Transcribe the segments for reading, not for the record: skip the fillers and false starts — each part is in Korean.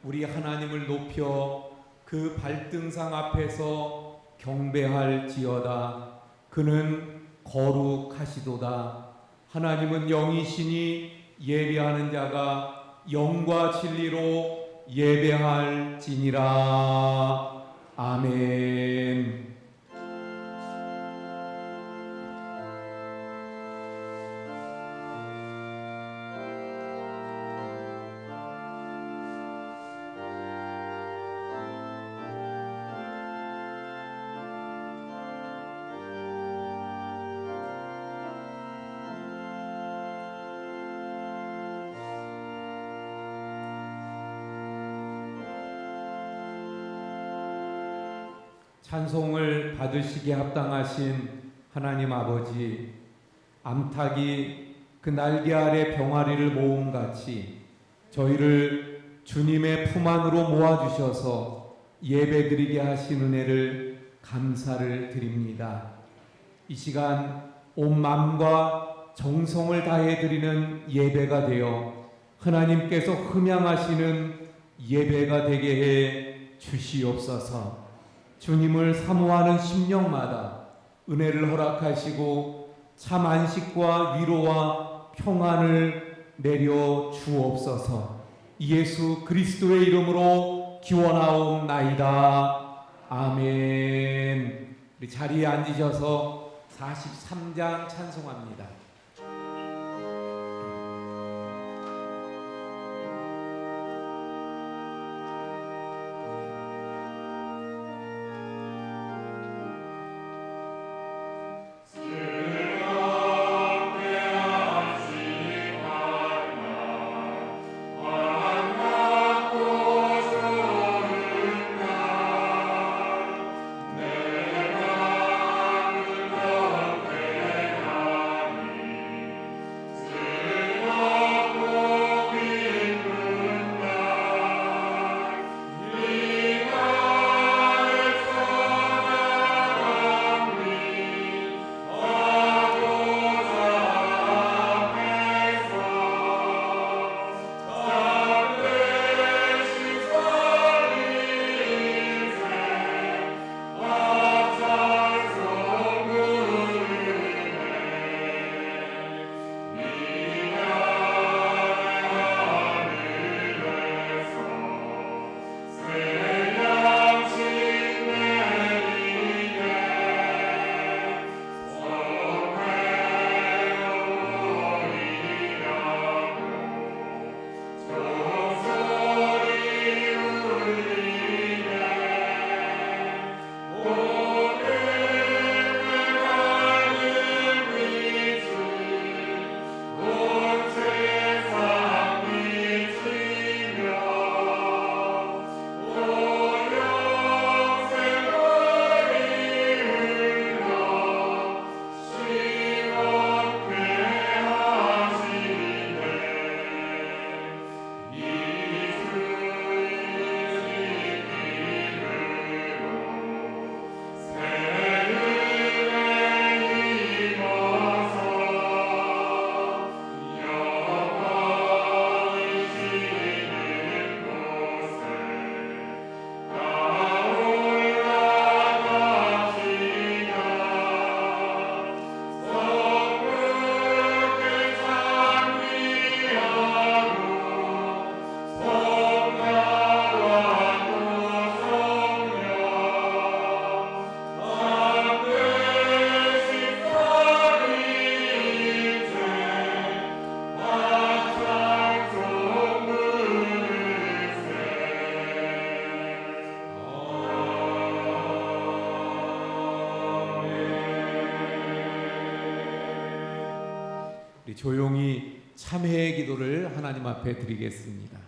우리 하나님을 높여 그 발등상 앞에서 경배할지어다. 그는 거룩하시도다. 하나님은 영이시니 예배하는 자가 영과 진리로 예배할지니라. 아멘. 찬송을 받으시기에 합당하신 하나님 아버지, 암탉이 그 날개 아래 병아리를 모음같이 저희를 주님의 품 안으로 모아주셔서 예배드리게 하신 은혜를 감사를 드립니다. 이 시간 온 마음과 정성을 다해 드리는 예배가 되어 하나님께서 흠양하시는 예배가 되게 해 주시옵소서. 주님을 사모하는 심령마다 은혜를 허락하시고 참 안식과 위로와 평안을 내려 주옵소서. 예수 그리스도의 이름으로 기원하옵나이다. 아멘. 우리 자리에 앉으셔서 43장 찬송합니다. 조용히 참회의 기도를 하나님 앞에 드리겠습니다.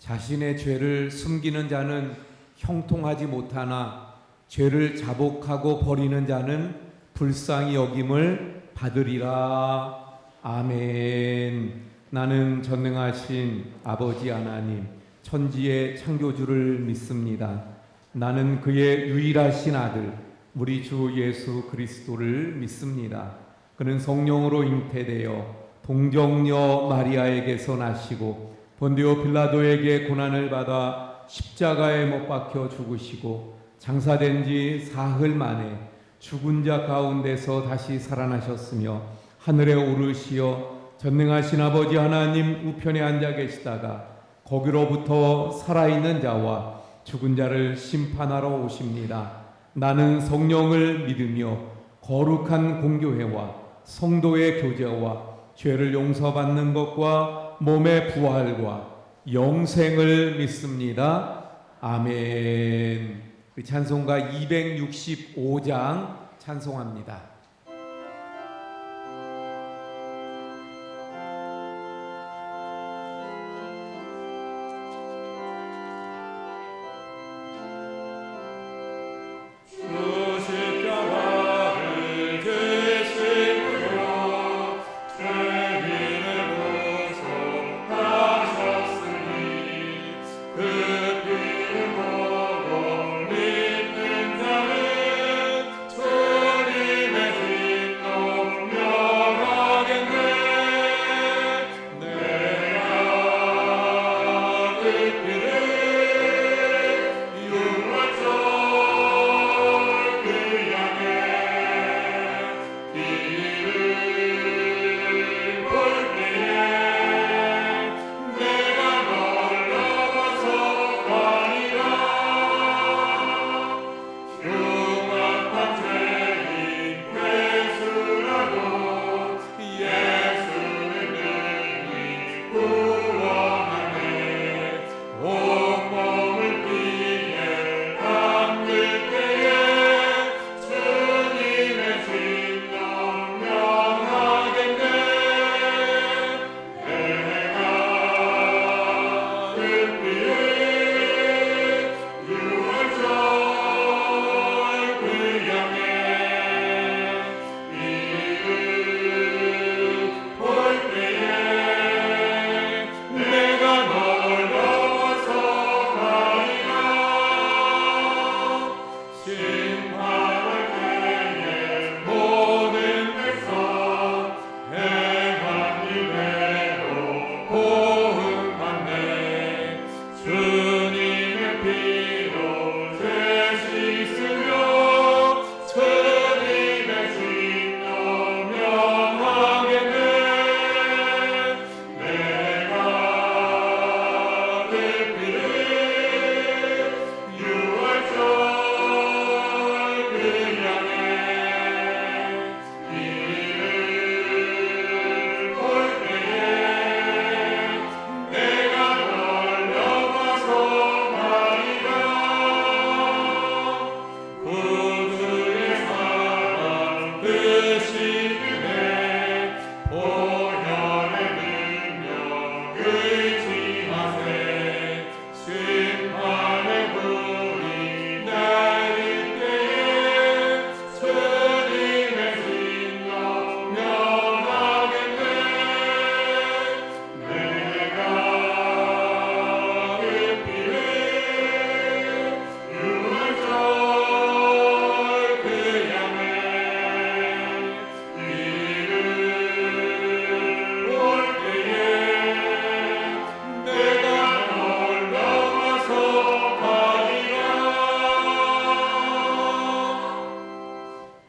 자신의 죄를 숨기는 자는 형통하지 못하나 죄를 자복하고 버리는 자는 불쌍히 여김을 받으리라. 아멘. 나는 전능하신 아버지 하나님, 천지의 창조주를 믿습니다. 나는 그의 유일하신 아들, 우리 주 예수 그리스도를 믿습니다. 그는 성령으로 잉태되어 동정녀 마리아에게서 나시고 본디오 빌라도에게 고난을 받아 십자가에 못 박혀 죽으시고 장사된 지 사흘 만에 죽은 자 가운데서 다시 살아나셨으며 하늘에 오르시어 전능하신 아버지 하나님 우편에 앉아 계시다가 거기로부터 살아있는 자와 죽은 자를 심판하러 오십니다. 나는 성령을 믿으며 거룩한 공교회와 성도의 교제와 죄를 용서받는 것과 몸의 부활과 영생을 믿습니다. 아멘. 찬송가 265장 찬송합니다.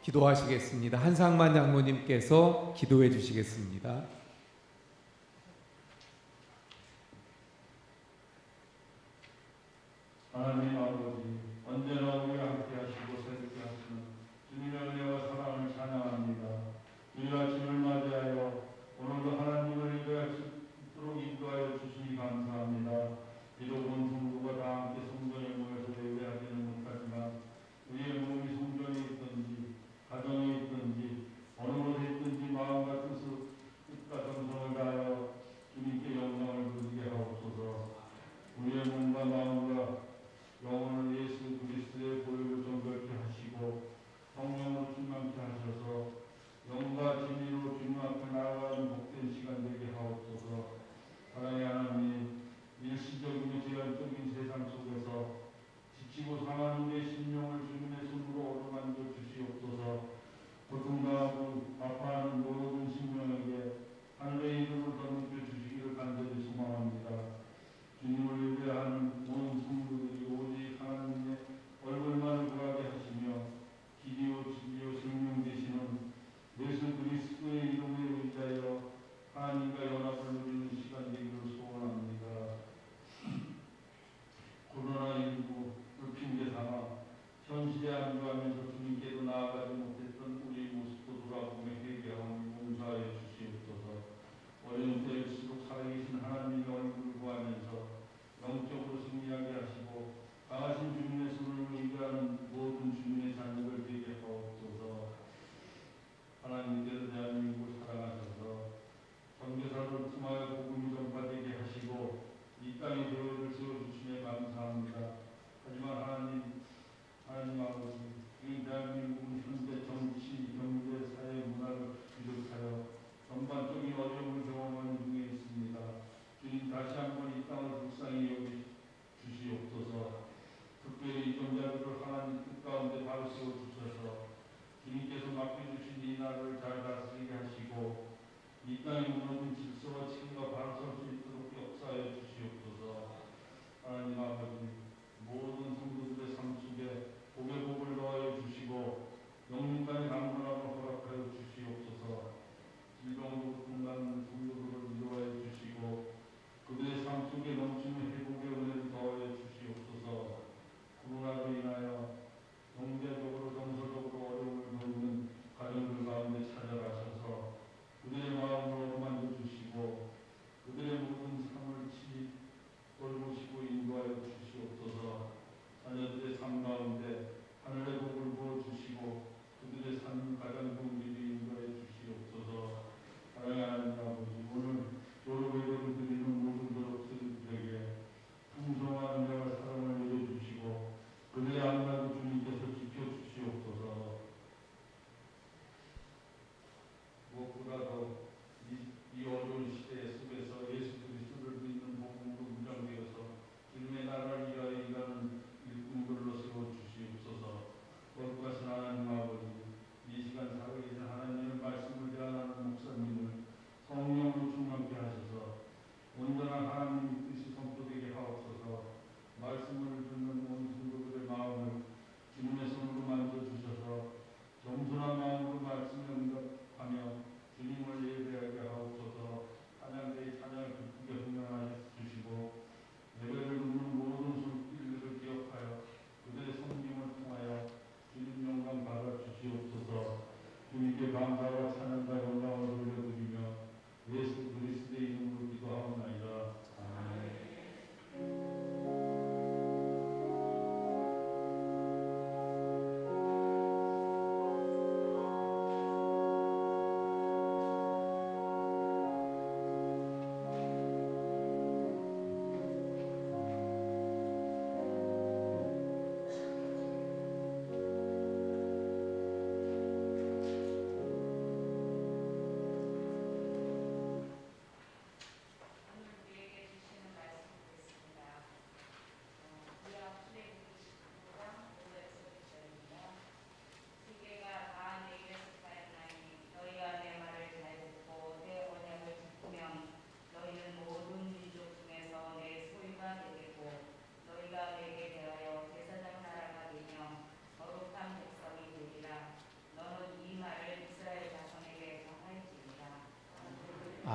기도하시겠습니다. 한상만 장로님께서 기도해 주시겠습니다. 하나님 아버지, 언제나 우리 함께 하시고 새롭게 하시는 주님의 은혜와 사랑을 찬양합니다. 이 아침을 맞이하여 오늘도 하나님을 인도할 수 있도록 인도하여 주시니 감사합니다. 비록 온 성도가 다 함께 성전에 모여서 예배하지는 못하지만 우리의 몸이 성전에 있든지 가정에 있든지 어느 곳에 있든지 마음과 뜻과 정성을 다하여 주님께 영광을 부르게 하옵소서. 우리의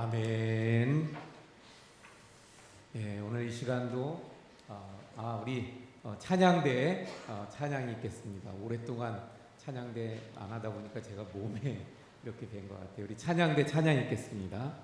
아멘. 예, 오늘 이 시간도 우리 찬양대 찬양이 있겠습니다. 오랫동안 찬양대 안 하다 보니까 제가 몸에 이렇게 된 것 같아요. 우리 찬양대 찬양 있겠습니다.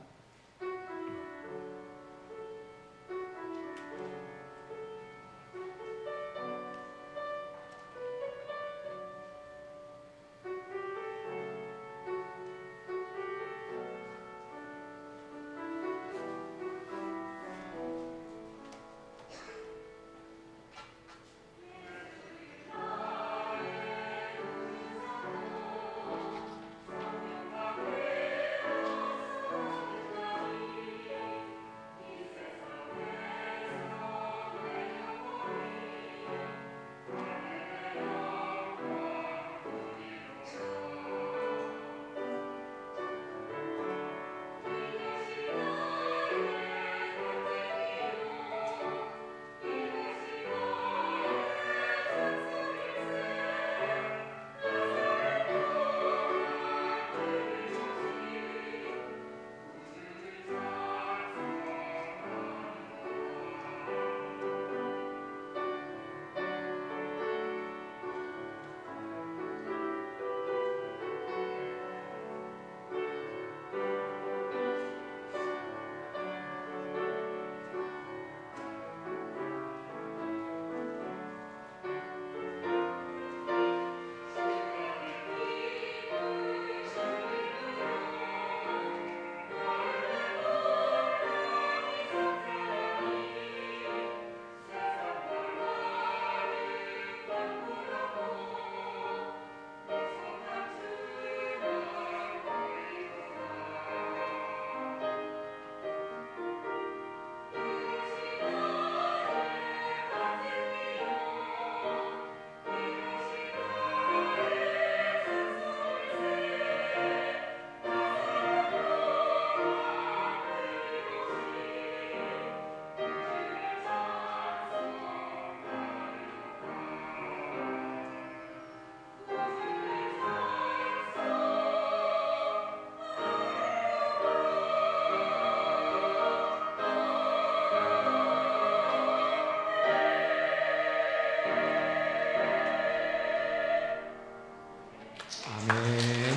아멘.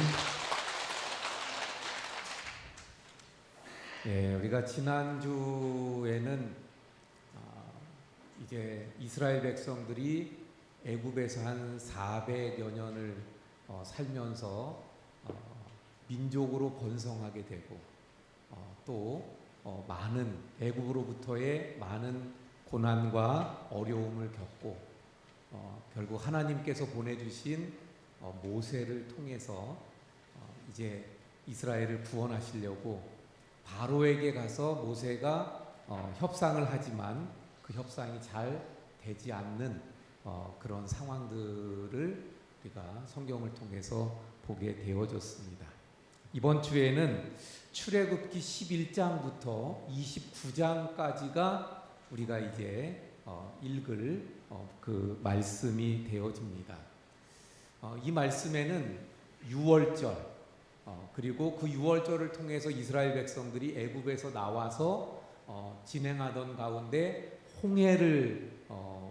예, 우리가 지난주에는 이제 이스라엘 백성들이 애굽에서 한 400여 년을 살면서 민족으로 번성하게 되고 또 많은 애굽으로부터의 많은 고난과 어려움을 겪고 결국 하나님께서 보내주신 모세를 통해서 이제 이스라엘을 구원하시려고 바로에게 가서 모세가 협상을 하지만 그 협상이 잘 되지 않는 그런 상황들을 우리가 성경을 통해서 보게 되어졌습니다. 이번 주에는 출애굽기 11장부터 29장까지가 우리가 이제 읽을 그 말씀이 되어집니다. 이 말씀에는 유월절 그리고 그 유월절을 통해서 이스라엘 백성들이 애굽에서 나와서 진행하던 가운데 홍해를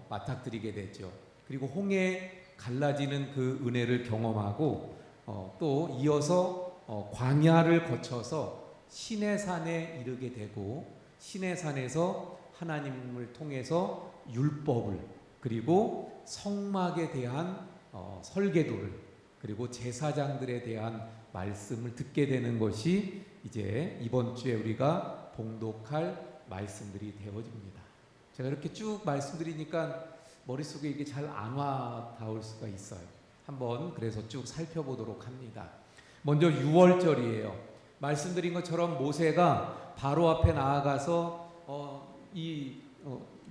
맞닥뜨리게 됐죠. 그리고 홍해 갈라지는 그 은혜를 경험하고 또 이어서 광야를 거쳐서 시내산에 이르게 되고 시내산에서 하나님을 통해서 율법을 그리고 성막에 대한 설계도를 그리고 제사장들에 대한 말씀을 듣게 되는 것이 이제 이번 주에 우리가 봉독할 말씀들이 되어집니다. 제가 이렇게 쭉 말씀드리니까 머릿속에 이게 잘 안 와 닿을 수가 있어요. 한번 그래서 쭉 살펴보도록 합니다. 먼저 유월절이에요. 말씀드린 것처럼 모세가 바로 앞에 나아가서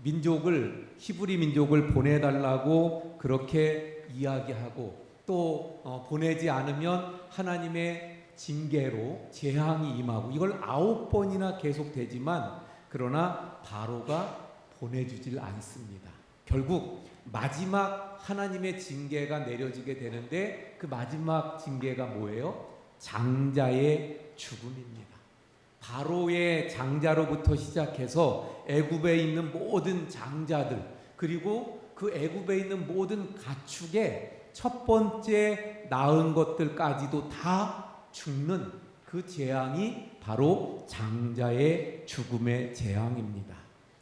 민족을 히브리 민족을 보내달라고 그렇게 이야기하고 또 보내지 않으면 하나님의 징계로 재앙이 임하고 이걸 9번이나 계속되지만 그러나 바로가 보내주질 않습니다. 결국 마지막 하나님의 징계가 내려지게 되는데 그 마지막 징계가 뭐예요? 장자의 죽음입니다. 바로의 장자로부터 시작해서 애굽에 있는 모든 장자들, 그리고 그 애굽에 있는 모든 가축의 첫 번째 낳은 것들까지도 다 죽는 그 재앙이 바로 장자의 죽음의 재앙입니다.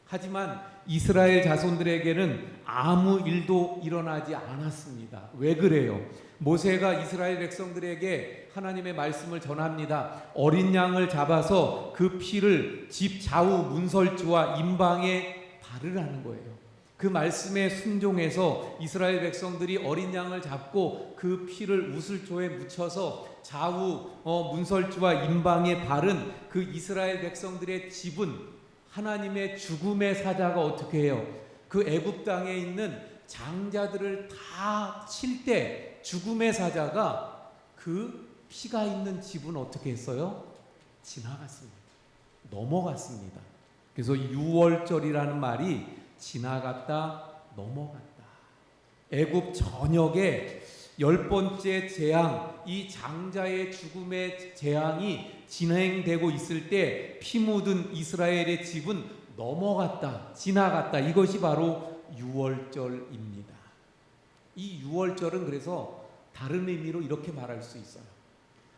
하지만 이스라엘 자손들에게는 아무 일도 일어나지 않았습니다. 왜 그래요? 모세가 이스라엘 백성들에게 하나님의 말씀을 전합니다. 어린 양을 잡아서 그 피를 집 좌우 문설주와 임방에 바르라는 거예요. 그 말씀에 순종해서 이스라엘 백성들이 어린 양을 잡고 그 피를 우슬초에 묻혀서 좌우 문설주와 임방에 바른 그 이스라엘 백성들의 집은 하나님의 죽음의 사자가 어떻게 해요? 그 애굽 땅에 있는 장자들을 다 칠 때 죽음의 사자가 그 피가 있는 집은 어떻게 했어요? 지나갔습니다. 넘어갔습니다. 그래서 유월절이라는 말이 지나갔다, 넘어갔다. 애굽 전역에 10번째 재앙, 이 장자의 죽음의 재앙이 진행되고 있을 때 피 묻은 이스라엘의 집은 넘어갔다, 지나갔다. 이것이 바로 유월절입니다. 이 유월절은 그래서 다른 의미로 이렇게 말할 수 있어요.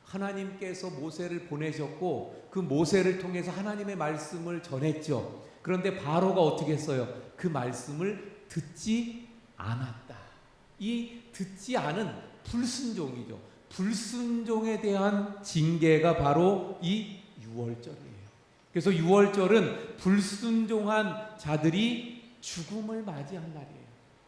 하나님께서 모세를 보내셨고 그 모세를 통해서 하나님의 말씀을 전했죠. 그런데 바로가 어떻게 했어요? 그 말씀을 듣지 않았다. 이 듣지 않은 불순종이죠. 불순종에 대한 징계가 바로 이 유월절이에요. 그래서 유월절은 불순종한 자들이 죽음을 맞이한 날이에요.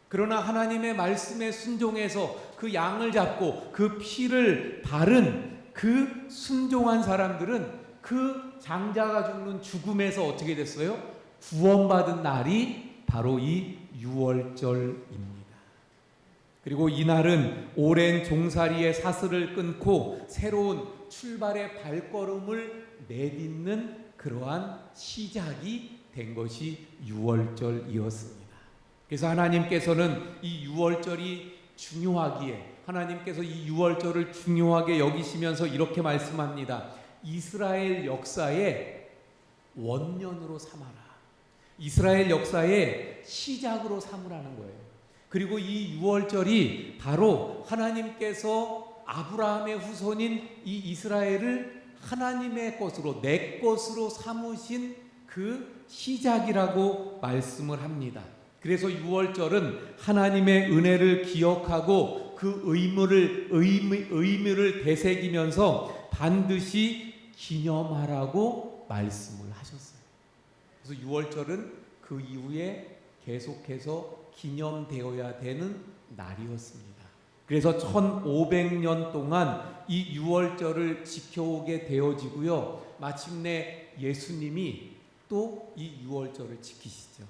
그러나 하나님의 말씀에 순종해서 그 양을 잡고 그 피를 바른 그 순종한 사람들은 그 장자가 죽는 죽음에서 어떻게 됐어요? 구원받은 날이 바로 이 유월절입니다. 그리고 이날은 오랜 종살이의 사슬을 끊고 새로운 출발의 발걸음을 내딛는 그러한 시작이 된 것이 유월절이었습니다. 그래서 하나님께서는 이 유월절이 중요하기에 하나님께서 이 유월절을 중요하게 여기시면서 이렇게 말씀합니다. 이스라엘 역사의 원년으로 삼아라. 이스라엘 역사의 시작으로 삼으라는 거예요. 그리고 이 유월절이 바로 하나님께서 아브라함의 후손인 이 이스라엘을 하나님의 것으로, 내 것으로 삼으신 그 시작이라고 말씀을 합니다. 그래서 유월절은 하나님의 은혜를 기억하고 그 의미를 되새기면서 반드시 기념하라고 말씀을 하셨어요. 그래서 유월절은 그 이후에 계속해서 기념되어야 되는 날이었습니다. 그래서 1500년 동안 이 유월절을 지켜오게 되어지고요. 마침내 예수님이 또 이 유월절을 지키시죠.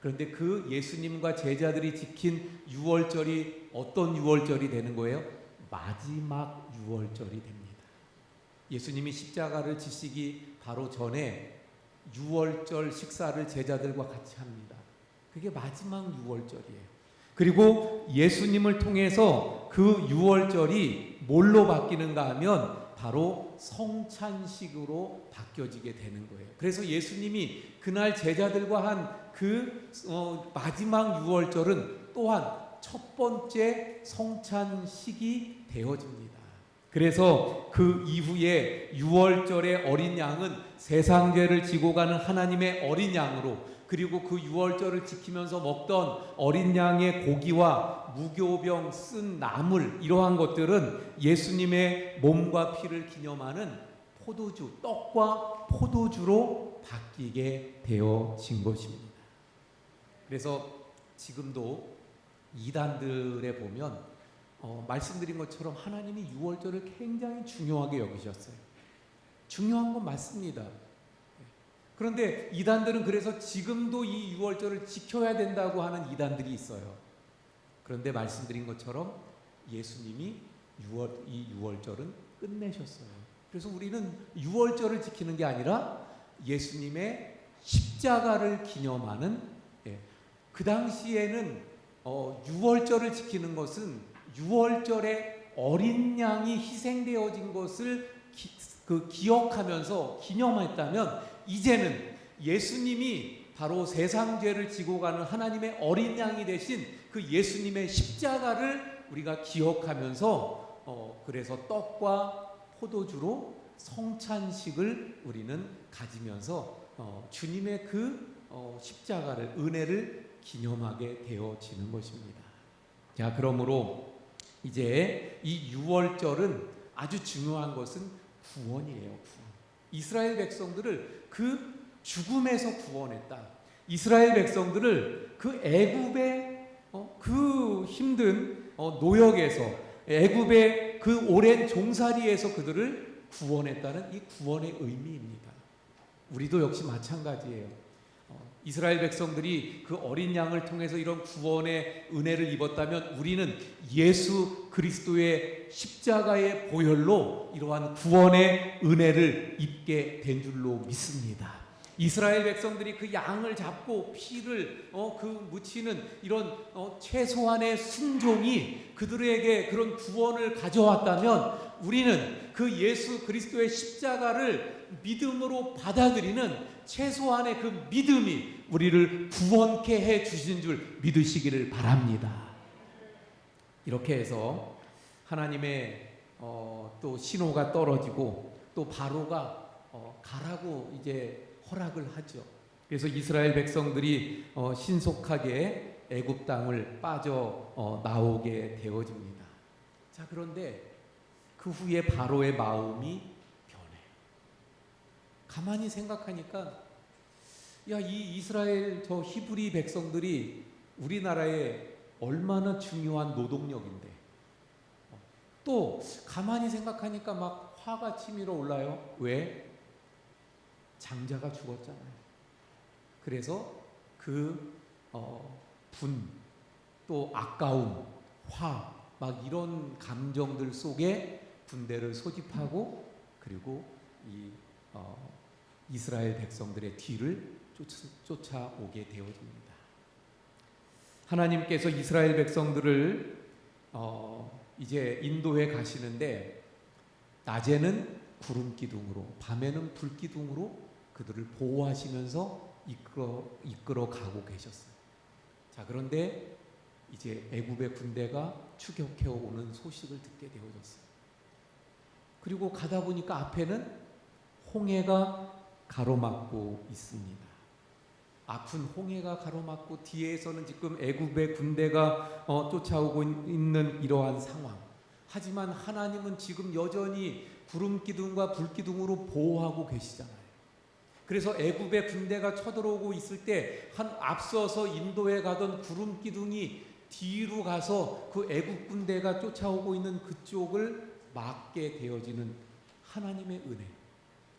그런데 그 예수님과 제자들이 지킨 유월절이 어떤 유월절이 되는 거예요? 마지막 유월절이 됩니다. 예수님이 십자가를 지시기 바로 전에 유월절 식사를 제자들과 같이 합니다. 그게 마지막 유월절이에요. 그리고 예수님을 통해서 그 유월절이 뭘로 바뀌는가 하면 바로 성찬식으로 바뀌어지게 되는 거예요. 그래서 예수님이 그날 제자들과 한 그 마지막 유월절은 또한 첫 번째 성찬식이 되어집니다. 그래서 그 이후에 유월절의 어린 양은 세상 죄를 지고 가는 하나님의 어린 양으로, 그리고 그 유월절을 지키면서 먹던 어린 양의 고기와 무교병 쓴 나물, 이러한 것들은 예수님의 몸과 피를 기념하는 포도주, 떡과 포도주로 바뀌게 되어진 것입니다. 그래서 지금도 이단들에 보면 말씀드린 것처럼 하나님이 유월절을 굉장히 중요하게 여기셨어요. 중요한 건 맞습니다. 그런데 이단들은 그래서 지금도 이 유월절을 지켜야 된다고 하는 이단들이 있어요. 그런데 말씀드린 것처럼 예수님이 이 유월절은 끝내셨어요. 그래서 우리는 유월절을 지키는 게 아니라 예수님의 십자가를 기념하는, 그 당시에는 유월절을 지키는 것은 유월절에 어린 양이 희생되어진 것을 그 기억하면서 기념했다면 이제는 예수님이 바로 세상 죄를 지고 가는 하나님의 어린 양이 되신 그 예수님의 십자가를 우리가 기억하면서 그래서 떡과 포도주로 성찬식을 우리는 가지면서 주님의 그 십자가를 은혜를 기념하게 되어지는 것입니다. 자, 그러므로 이제 이 유월절은 아주 중요한 것은 구원이에요. 구원. 이스라엘 백성들을 그 죽음에서 구원했다. 이스라엘 백성들을 그 애굽의 그 힘든 노역에서, 애굽의 그 오랜 종살이에서 그들을 구원했다는 이 구원의 의미입니다. 우리도 역시 마찬가지예요. 이스라엘 백성들이 그 어린 양을 통해서 이런 구원의 은혜를 입었다면 우리는 예수 그리스도의 십자가의 보혈로 이러한 구원의 은혜를 입게 된 줄로 믿습니다. 이스라엘 백성들이 그 양을 잡고 피를 묻히는 이런 최소한의 순종이 그들에게 그런 구원을 가져왔다면 우리는 그 예수 그리스도의 십자가를 믿음으로 받아들이는 최소한의 그 믿음이 우리를 구원케 해 주신 줄 믿으시기를 바랍니다. 이렇게 해서 하나님의 또 신호가 떨어지고 또 바로가 가라고 이제 허락을 하죠. 그래서 이스라엘 백성들이 신속하게 애굽 땅을 빠져 나오게 되어집니다. 자, 그런데 그 후에 바로의 마음이 변해요. 가만히 생각하니까 이 이스라엘 저 히브리 백성들이 우리나라에 얼마나 중요한 노동력인데, 또 가만히 생각하니까 막 화가 치밀어 올라요. 왜? 장자가 죽었잖아요. 그래서 그 분, 또 아까움, 화, 막 이런 감정들 속에 군대를 소집하고 그리고 이 이스라엘 백성들의 뒤를 쫓아오게 되어집니다. 하나님께서 이스라엘 백성들을 이제 인도해 가시는데 낮에는 구름 기둥으로, 밤에는 불 기둥으로 그들을 보호하시면서 이끌어 가고 계셨어요. 자, 그런데 이제 애굽의 군대가 추격해 오는 소식을 듣게 되어졌어요. 그리고 가다 보니까 앞에는 홍해가 가로막고 있습니다. 아픈 홍해가 가로막고 뒤에서는 지금 애굽의 군대가 쫓아오고 있는 이러한 상황. 하지만 하나님은 지금 여전히 구름 기둥과 불 기둥으로 보호하고 계시잖아요. 그래서 애굽의 군대가 쳐들어오고 있을 때 앞서서 인도에 가던 구름 기둥이 뒤로 가서 그 애굽 군대가 쫓아오고 있는 그쪽을 막게 되어지는 하나님의 은혜.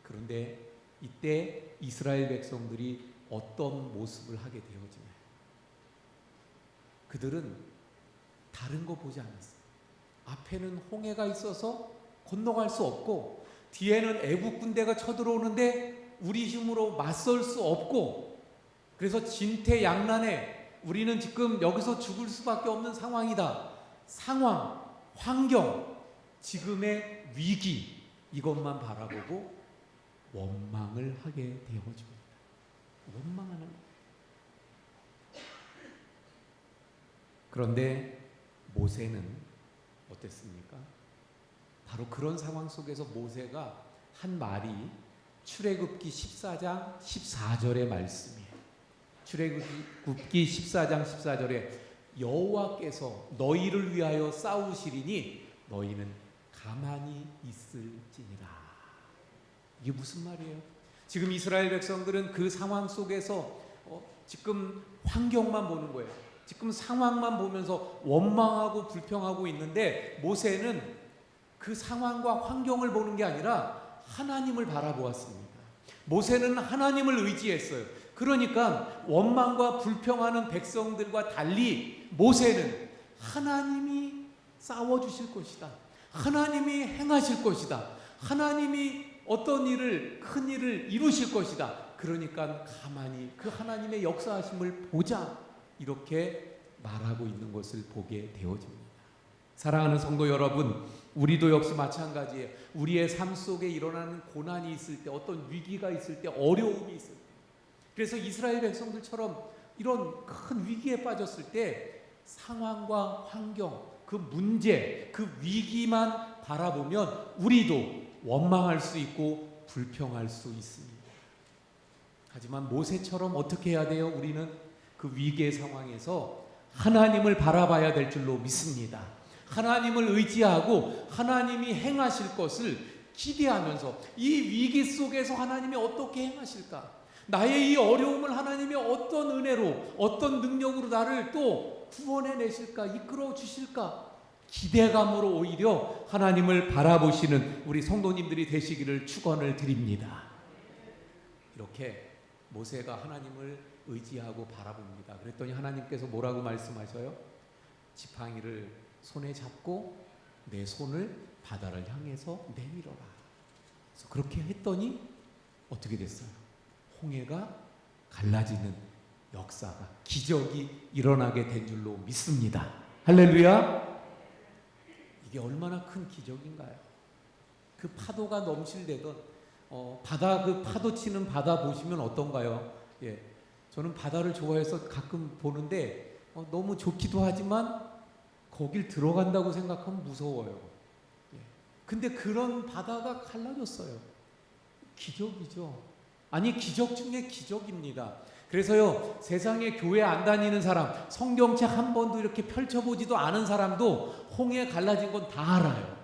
그런데 이때 이스라엘 백성들이 어떤 모습을 하게 되어지나요? 그들은 다른 거 보지 않았어요. 앞에는 홍해가 있어서 건너갈 수 없고 뒤에는 애국 군대가 쳐들어오는데 우리 힘으로 맞설 수 없고, 그래서 진퇴양난에 우리는 지금 여기서 죽을 수밖에 없는 상황이다. 상황, 환경, 지금의 위기, 이것만 바라보고 원망을 하게 되어집니다. 원망하는. 그런데 모세는 어땠습니까? 바로 그런 상황 속에서 모세가 한 말이 출애굽기 14장 14절의 말씀이에요. 출애굽기 14장 14절에 여호와께서 너희를 위하여 싸우시리니 너희는 가만히 있을지니라. 이게 무슨 말이에요? 지금 이스라엘 백성들은 그 상황 속에서 지금 환경만 보는 거예요. 지금 상황만 보면서 원망하고 불평하고 있는데 모세는 그 상황과 환경을 보는 게 아니라 하나님을 바라보았습니다. 모세는 하나님을 의지했어요. 그러니까 원망과 불평하는 백성들과 달리 모세는 하나님이 싸워주실 것이다. 하나님이 행하실 것이다. 하나님이 어떤 일을, 큰 일을 이루실 것이다. 그러니까 가만히 그 하나님의 역사하심을 보자. 이렇게 말하고 있는 것을 보게 되어집니다. 사랑하는 성도 여러분, 우리도 역시 마찬가지예요. 우리의 삶 속에 일어나는 고난이 있을 때, 어떤 위기가 있을 때, 어려움이 있을 때, 그래서 이스라엘 백성들처럼 이런 큰 위기에 빠졌을 때 상황과 환경, 그 문제, 그 위기만 바라보면 우리도 원망할 수 있고 불평할 수 있습니다. 하지만 모세처럼 어떻게 해야 돼요? 우리는 그 위기의 상황에서 하나님을 바라봐야 될 줄로 믿습니다. 하나님을 의지하고 하나님이 행하실 것을 기대하면서 이 위기 속에서 하나님이 어떻게 행하실까? 나의 이 어려움을 하나님이 어떤 은혜로, 어떤 능력으로 나를 또 구원해 내실까? 이끌어 주실까? 기대감으로 오히려 하나님을 바라보시는 우리 성도님들이 되시기를 축원을 드립니다. 이렇게 모세가 하나님을 의지하고 바라봅니다. 그랬더니 하나님께서 뭐라고 말씀하셔요? 지팡이를 손에 잡고 내 손을 바다를 향해서 내밀어라. 그래서 그렇게 했더니 어떻게 됐어요? 홍해가 갈라지는 역사가, 기적이 일어나게 된 줄로 믿습니다. 할렐루야. 이게 얼마나 큰 기적인가요? 그 파도가 넘실대던 바다, 그 파도 치는 바다 보시면 어떤가요? 예, 저는 바다를 좋아해서 가끔 보는데 너무 좋기도 하지만 거길 들어간다고 생각하면 무서워요. 예, 근데 그런 바다가 갈라졌어요. 기적이죠. 아니, 기적 중에 기적입니다. 그래서요, 세상에 교회 안 다니는 사람, 성경책 한 번도 이렇게 펼쳐보지도 않은 사람도 홍해 갈라진 건 다 알아요.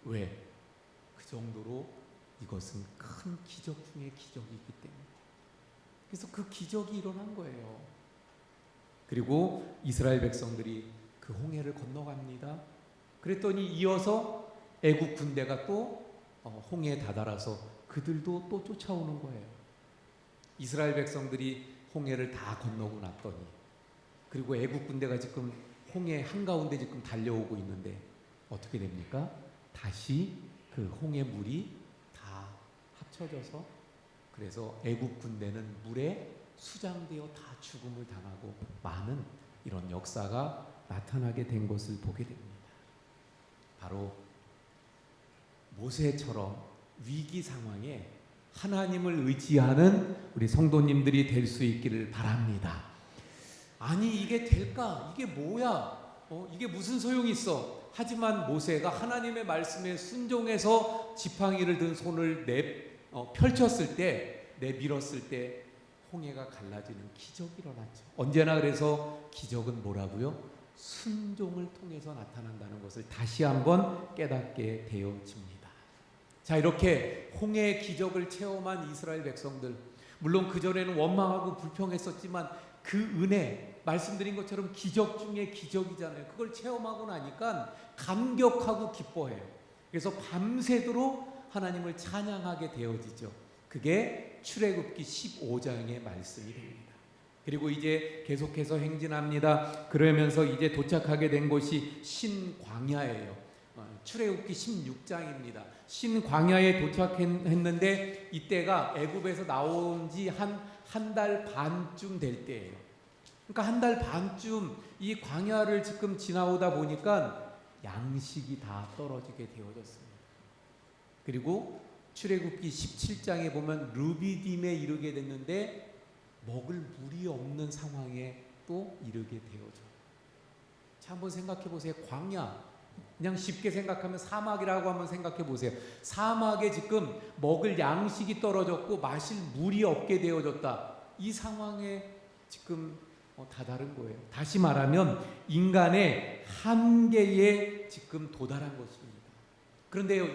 왜? 그 정도로 이것은 큰 기적 중에 기적이기 때문에. 그래서 그 기적이 일어난 거예요. 그리고 이스라엘 백성들이 그 홍해를 건너갑니다. 그랬더니 이어서 애국 군대가 또 홍해에 다다라서 그들도 또 쫓아오는 거예요. 이스라엘 백성들이 홍해를 다 건너고 났더니, 그리고 애국 군대가 지금 홍해 한가운데 지금 달려오고 있는데 어떻게 됩니까? 다시 그 홍해 물이 다 합쳐져서, 그래서 애국 군대는 물에 수장되어 다 죽음을 당하고 많은 이런 역사가 나타나게 된 것을 보게 됩니다. 바로 모세처럼 위기 상황에 하나님을 의지하는 우리 성도님들이 될 수 있기를 바랍니다. 아니, 이게 될까? 이게 뭐야? 이게 무슨 소용이 있어? 하지만 모세가 하나님의 말씀에 순종해서 지팡이를 든 손을 펼쳤을 때, 내밀었을 때 홍해가 갈라지는 기적이 일어났죠. 언제나 그래서 기적은 뭐라고요? 순종을 통해서 나타난다는 것을 다시 한번 깨닫게 되어집니다. 자, 이렇게 홍해의 기적을 체험한 이스라엘 백성들, 물론 그전에는 원망하고 불평했었지만 그 은혜, 말씀드린 것처럼 기적 중에 기적이잖아요. 그걸 체험하고 나니까 감격하고 기뻐해요. 그래서 밤새도록 하나님을 찬양하게 되어지죠. 그게 출애굽기 15장의 말씀이 됩니다. 그리고 이제 계속해서 행진합니다. 그러면서 이제 도착하게 된 곳이 신광야예요. 출애굽기 16장입니다. 신광야에 도착했는데 이때가 애굽에서 나온 지 한 달 반쯤 될 때예요. 그러니까 한 달 반쯤 이 광야를 지금 지나오다 보니까 양식이 다 떨어지게 되어졌습니다. 그리고 출애굽기 17장에 보면 르비딤에 이르게 됐는데 먹을 물이 없는 상황에 또 이르게 되어져요. 자, 한번 생각해 보세요. 광야, 그냥 쉽게 생각하면 사막이라고 한번 생각해 보세요. 사막에 지금 먹을 양식이 떨어졌고 마실 물이 없게 되어졌다. 이 상황에 지금 다다른 거예요. 다시 말하면 인간의 한계에 지금 도달한 것입니다. 그런데요,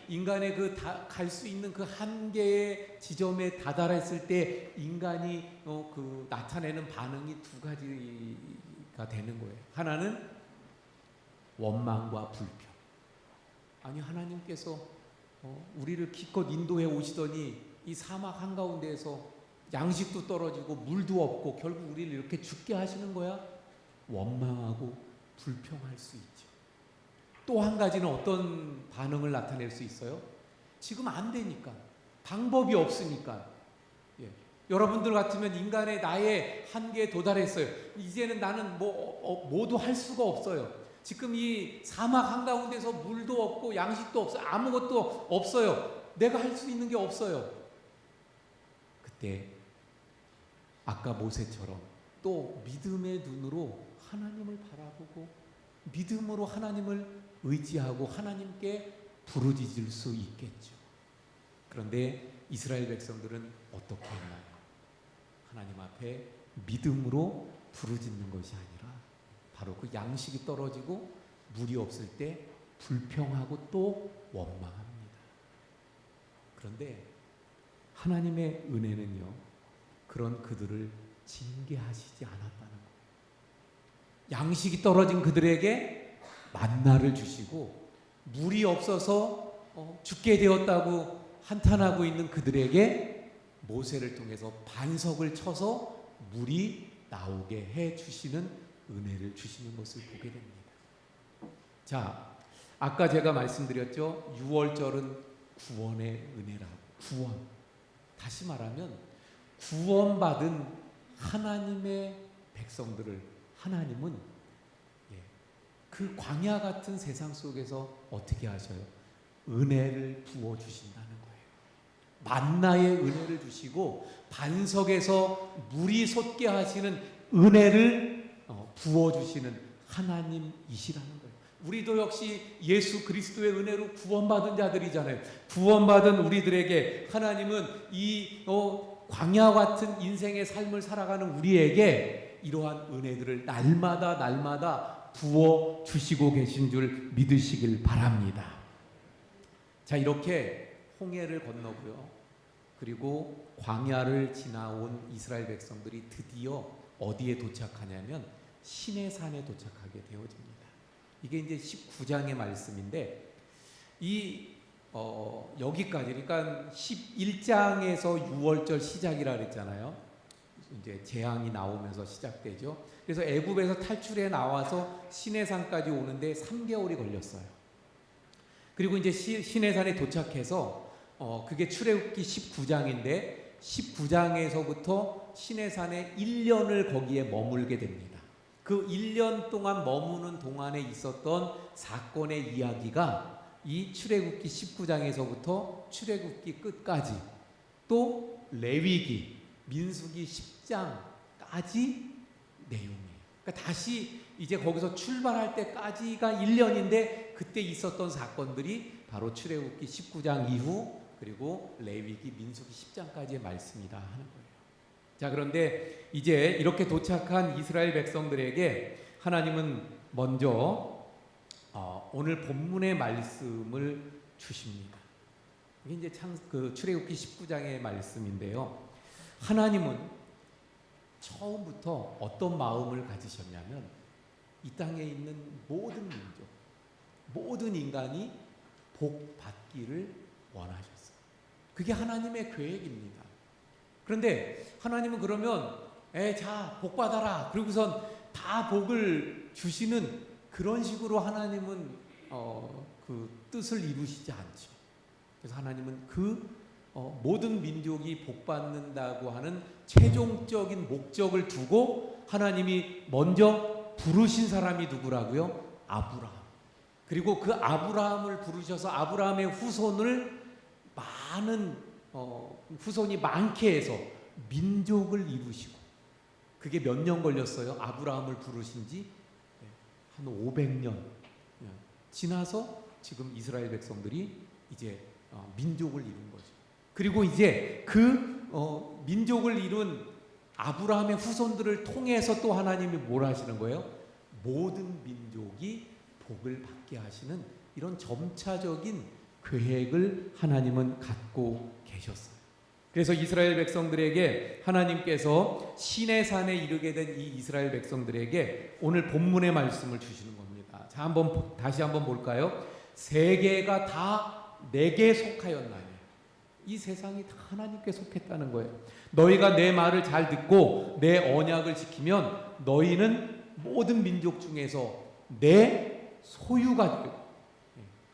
인간의 그 갈 수 있는 그 한계의 지점에 다다랐을 때 인간이 그 나타내는 반응이 두 가지가 되는 거예요. 하나는 원망과 불평. 아니, 하나님께서 우리를 기껏 인도해 오시더니 이 사막 한가운데에서 양식도 떨어지고 물도 없고 결국 우리를 이렇게 죽게 하시는 거야? 원망하고 불평할 수 있죠. 또 한 가지는 어떤 반응을 나타낼 수 있어요? 지금 안 되니까, 방법이 없으니까. 예. 여러분들 같으면 인간의 나의 한계에 도달했어요. 이제는 나는 모두 할 수가 없어요. 지금 이 사막 한가운데서 물도 없고 양식도 없어요. 아무것도 없어요. 내가 할 수 있는 게 없어요. 그때 아까 모세처럼 또 믿음의 눈으로 하나님을 바라보고 믿음으로 하나님을 의지하고 하나님께 부르짖을 수 있겠죠. 그런데 이스라엘 백성들은 어떻게 했나요? 하나님 앞에 믿음으로 부르짖는 것이 아니라 바로 그 양식이 떨어지고 물이 없을 때 불평하고 또 원망합니다. 그런데 하나님의 은혜는요, 그런 그들을 징계하시지 않았다는 거예요. 양식이 떨어진 그들에게 만나를 주시고 물이 없어서 죽게 되었다고 한탄하고 있는 그들에게 모세를 통해서 반석을 쳐서 물이 나오게 해 주시는 은혜를 주시는 것을 보게 됩니다. 자, 아까 제가 말씀드렸죠. 6월절은 구원의 은혜라고. 구원. 다시 말하면 구원받은 하나님의 백성들을 하나님은 그 광야 같은 세상 속에서 어떻게 하셔요? 은혜를 부어주신다는 거예요. 만나의 은혜를 주시고 반석에서 물이 솟게 하시는 은혜를 부어주시는 하나님이시라는 거예요. 우리도 역시 예수 그리스도의 은혜로 구원받은 자들이잖아요. 구원받은 우리들에게 하나님은 이 광야 같은 인생의 삶을 살아가는 우리에게 이러한 은혜들을 날마다 부어주시고 계신 줄 믿으시길 바랍니다. 자, 이렇게 홍해를 건너고요. 그리고 광야를 지나온 이스라엘 백성들이 드디어 어디에 도착하냐면 시내산에 도착하게 되어집니다. 이게 이제 19장의 말씀인데 여기까지 그러니까 11장에서 6월절 시작이라 그랬잖아요. 이제 재앙이 나오면서 시작되죠. 그래서 애굽에서 탈출해 나와서 시내산까지 오는데 3개월이 걸렸어요. 그리고 이제 시내산에 도착해서 그게 출애굽기 19장인데 19장에서부터 시내산에 1년을 거기에 머물게 됩니다. 그 1년 동안 머무는 동안에 있었던 사건의 이야기가 이 출애굽기 19장에서부터 출애굽기 끝까지 또 레위기, 민수기 10장까지 내용이에요. 그러니까 다시 이제 거기서 출발할 때까지가 1년인데 그때 있었던 사건들이 바로 출애굽기 19장 이후 그리고 레위기, 민수기 10장까지의 말씀이다 하는 거예요. 자, 그런데 이제 이렇게 도착한 이스라엘 백성들에게 하나님은 먼저 오늘 본문의 말씀을 주십니다. 이게 이제 출애굽기 19장의 말씀인데요. 하나님은 처음부터 어떤 마음을 가지셨냐면 이 땅에 있는 모든 민족, 모든 인간이 복 받기를 원하셨어요. 그게 하나님의 계획입니다. 그런데 하나님은 그러면 자, 복 받아라. 그리고선 다 복을 주시는 그런 식으로 하나님은 그 뜻을 이루시지 않죠. 그래서 하나님은 모든 민족이 복 받는다고 하는 최종적인 목적을 두고 하나님이 먼저 부르신 사람이 누구라고요? 아브라함. 그리고 그 아브라함을 부르셔서 아브라함의 후손을 후손이 많게 해서 민족을 이루시고 그게 몇 년 걸렸어요? 아브라함을 부르신 지 한 500년 지나서 지금 이스라엘 백성들이 이제 민족을 이룬 거죠. 그리고 이제 민족을 이룬 아브라함의 후손들을 통해서 또 하나님이 뭘 하시는 거예요? 모든 민족이 복을 받게 하시는 이런 점차적인 계획을 하나님은 갖고 계셨어요. 그래서 이스라엘 백성들에게 하나님께서 시내산에 이르게 된 이 이스라엘 백성들에게 오늘 본문의 말씀을 주시는 겁니다. 자, 다시 한번 볼까요? 세계가 다 내게 속하였나니. 이 세상이 다 하나님께 속했다는 거예요. 너희가 내 말을 잘 듣고 내 언약을 지키면 너희는 모든 민족 중에서 내 소유가 되고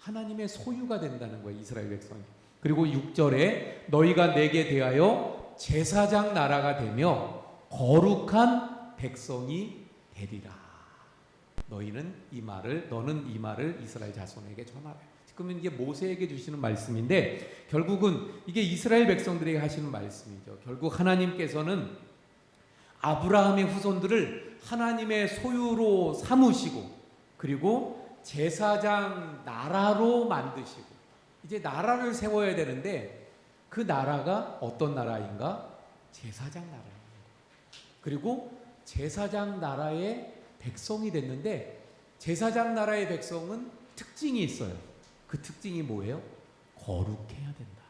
하나님의 소유가 된다는 거예요. 이스라엘 백성이. 그리고 6절에 너희가 내게 대하여 제사장 나라가 되며 거룩한 백성이 되리라. 너는 이 말을 이스라엘 자손에게 전하라. 지금은 이게 모세에게 주시는 말씀인데 결국은 이게 이스라엘 백성들에게 하시는 말씀이죠. 결국 하나님께서는 아브라함의 후손들을 하나님의 소유로 삼으시고 그리고 제사장 나라로 만드시고 이제 나라를 세워야 되는데 그 나라가 어떤 나라인가? 제사장 나라입니다. 그리고 제사장 나라의 백성이 됐는데 제사장 나라의 백성은 특징이 있어요. 그 특징이 뭐예요? 거룩해야 된다.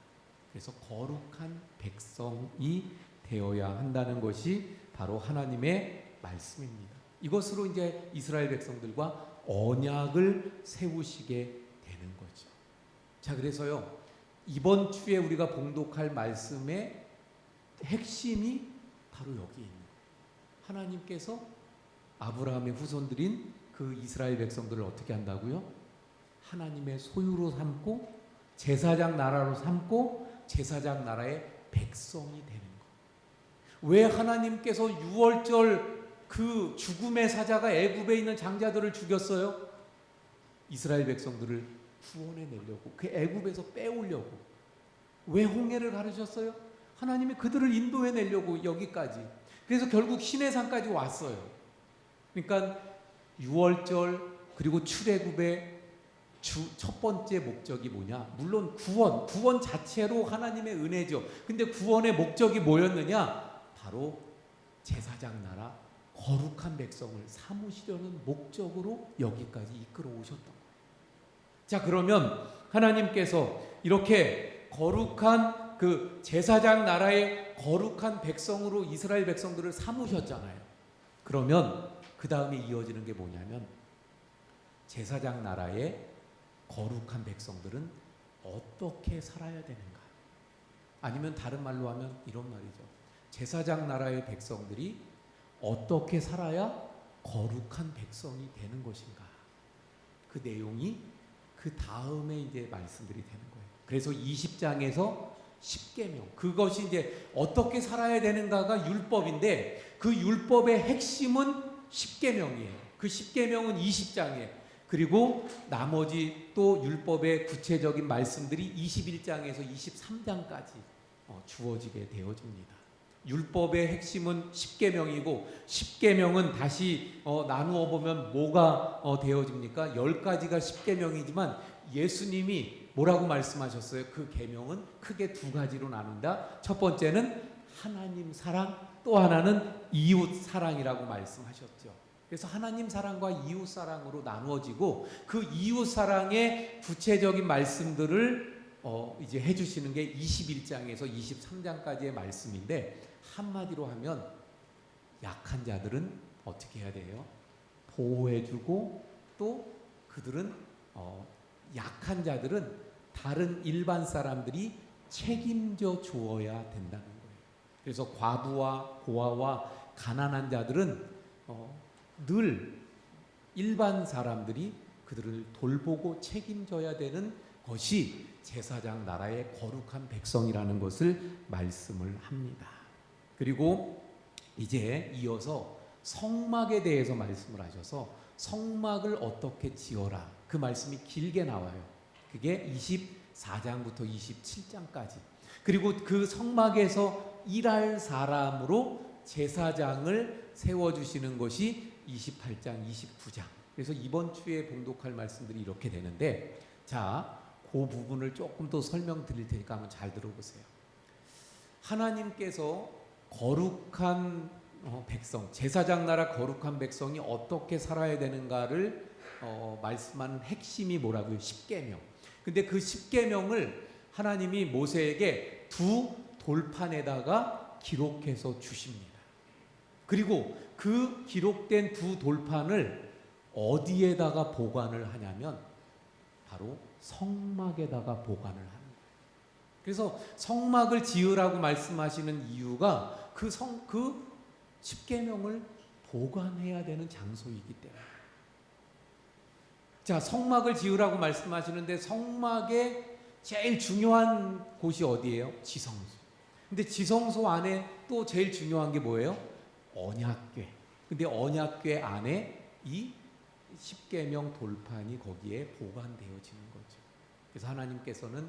그래서 거룩한 백성이 되어야 한다는 것이 바로 하나님의 말씀입니다. 이것으로 이제 이스라엘 백성들과 언약을 세우시게 되는 거죠. 자, 그래서요, 이번 주에 우리가 봉독할 말씀의 핵심이 바로 여기 있는 거예요. 하나님께서 아브라함의 후손들인 그 이스라엘 백성들을 어떻게 한다고요? 하나님의 소유로 삼고 제사장 나라로 삼고 제사장 나라의 백성이 되는 거예요. 왜 하나님께서 유월절 그 죽음의 사자가 애굽에 있는 장자들을 죽였어요? 이스라엘 백성들을 구원해 내려고, 그 애굽에서 빼오려고. 왜 홍해를 가르셨어요? 하나님이 그들을 인도해 내려고 여기까지. 그래서 결국 시내산까지 왔어요. 그러니까 유월절 그리고 출애굽의 첫 번째 목적이 뭐냐? 물론 구원 자체로 하나님의 은혜죠. 근데 구원의 목적이 뭐였느냐? 바로 제사장 나라, 거룩한 백성을 삼으시려는 목적으로 여기까지 이끌어 오셨던 거예요. 자, 그러면 하나님께서 이렇게 거룩한 그 제사장 나라의 거룩한 백성으로 이스라엘 백성들을 삼으셨잖아요. 그러면 그 다음에 이어지는 게 뭐냐면 제사장 나라의 거룩한 백성들은 어떻게 살아야 되는가? 아니면 다른 말로 하면 이런 말이죠. 제사장 나라의 백성들이 어떻게 살아야 거룩한 백성이 되는 것인가? 그 내용이 그 다음에 이제 말씀들이 되는 거예요. 그래서 20장에서 10계명, 그것이 이제 어떻게 살아야 되는가가 율법인데 그 율법의 핵심은 10계명이에요. 그 10계명은 20장에, 그리고 나머지 또 율법의 구체적인 말씀들이 21장에서 23장까지 주어지게 되어집니다. 율법의 핵심은 10계명이고 10계명은 다시 나누어 보면 뭐가 되어집니까? 10가지가 10계명이지만 예수님이 뭐라고 말씀하셨어요? 그 계명은 크게 두 가지로 나눈다. 첫 번째는 하나님 사랑, 또 하나는 이웃 사랑이라고 말씀하셨죠. 그래서 하나님 사랑과 이웃 사랑으로 나누어지고 그 이웃 사랑의 구체적인 말씀들을 이제 해주시는 게 21장에서 23장까지의 말씀인데, 한마디로 하면 약한 자들은 어떻게 해야 돼요? 보호해주고, 또 그들은 약한 자들은 다른 일반 사람들이 책임져 주어야 된다는 거예요. 그래서 과부와 고아와 가난한 자들은 늘 일반 사람들이 그들을 돌보고 책임져야 되는 것이 제사장 나라의 거룩한 백성이라는 것을 말씀을 합니다. 그리고 이제 이어서 성막에 대해서 말씀을 하셔서 성막을 어떻게 지어라, 그 말씀이 길게 나와요. 그게 24장부터 27장까지. 그리고 그 성막에서 일할 사람으로 제사장을 세워주시는 것이 28장, 29장. 그래서 이번 주에 봉독할 말씀들이 이렇게 되는데, 자, 그 부분을 조금 더 설명드릴 테니까 한번 잘 들어보세요. 하나님께서 거룩한 백성, 제사장 나라 거룩한 백성이 어떻게 살아야 되는가를 말씀하는 핵심이 뭐라고요? 10계명. 근데 그 10계명을 하나님이 모세에게 두 돌판에다가 기록해서 주십니다. 그리고 그 기록된 두 돌판을 어디에다가 보관을 하냐면 바로 성막에다가 보관을 하는 거예요. 그래서 성막을 지으라고 말씀하시는 이유가 그 10계명을 보관해야 되는 장소이기 때문에. 자, 성막을 지으라고 말씀하시는데 성막의 제일 중요한 곳이 어디예요? 지성소. 근데 지성소 안에 또 제일 중요한 게 뭐예요? 언약궤. 근데 언약궤 안에 이 십계명 돌판이 거기에 보관되어지는 거죠. 그래서 하나님께서는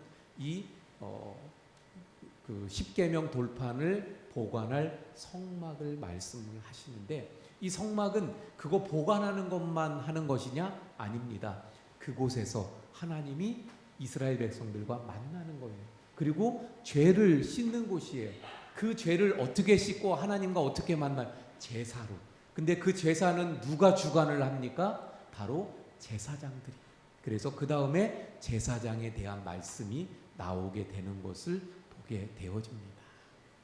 그 십계명 돌판을 보관할 성막을 말씀을 하시는데, 이 성막은 그거 보관하는 것만 하는 것이냐? 아닙니다. 그곳에서 하나님이 이스라엘 백성들과 만나는 거예요. 그리고 죄를 씻는 곳이에요. 그 죄를 어떻게 씻고 하나님과 어떻게 만나요? 제사로. 근데 그 제사는 누가 주관을 합니까? 바로 제사장들이. 그래서 그 다음에 제사장에 대한 말씀이 나오게 되는 것을 보게 되어집니다.